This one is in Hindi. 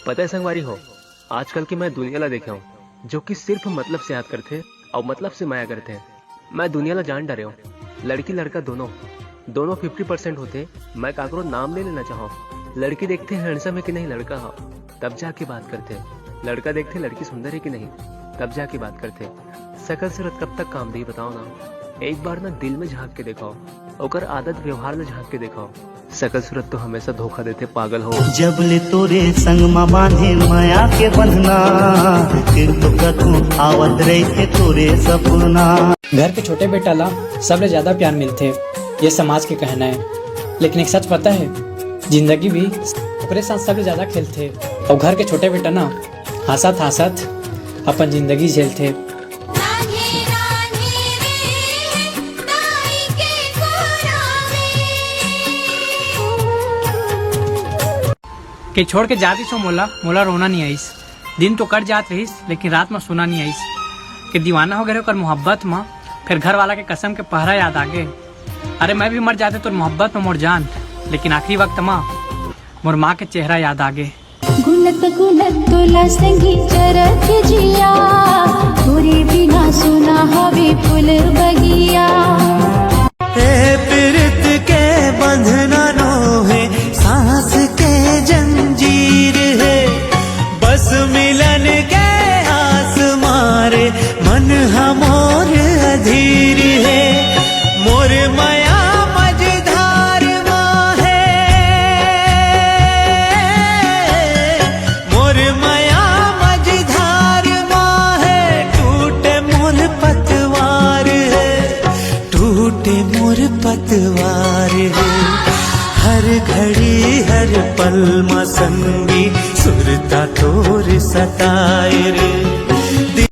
पता है संगवारी हो, आजकल की मैं दुनिया ला देखे हूँ जो कि सिर्फ मतलब से याद करते और मतलब से माया करते हैं। मैं दुनिया ला जान डरे हूँ, लड़की लड़का दोनों 50% होते। मैं काकरो नाम ले लेना चाहूँ। लड़की देखते हैं हैंडसम है कि नहीं लड़का हो, तब जाके बात करते। लड़का देखते लड़की सुंदर है कि नहीं, तब जाके बात करते। शकल सूरत कब तक काम दी बताओ ना। एक बार ना दिल में झांक के देखो, ओकर आदत व्यवहार में झांक के देखो। शकल सूरत तो हमेशा धोखा देते, पागल हो। जब ले तोरे संग में बांधे माया के बंधना, फिर तो कतू आवत रहे तोरे सपना। घर के छोटे बेटा ला सबसे ज्यादा प्यार मिलते, ये समाज के कहना है। लेकिन एक सच पता है, जिंदगी भी ओकरे साथ सबसे ज्यादा खेलते। और घर के छोटे बेटा ना हंसत हंसत अपन जिंदगी झेलते। के छोड़ के जाती सो मोला रोना नहीं आईस। दिन तो कट जात रहीस लेकिन रात में सोना नहीं आईस। के दीवाना हो गए कर मोहब्बत में, फिर घर वाला के कसम के पहरा याद आगे। अरे मैं भी मर जाते तो मोहब्बत में मोर जान, लेकिन आखिरी वक्त माँ मोर माँ के चेहरा याद आगे। गुलत गुलत तोला संगी चरत जिया, तोरे बिना सुना हवे फूल बगिया। प्रीत के बंधना नो है, सांस के जंजीर है। बस मिलन के आस मारे मन हमोर अधीर है। मोर माया मझधार माँ है, मोर माया मझधार माँ है। टूटे मोर पतवार है, टूटे मोर पतवार है। हर घड़ी हर पल में संगी सुरता तोर सताए रे।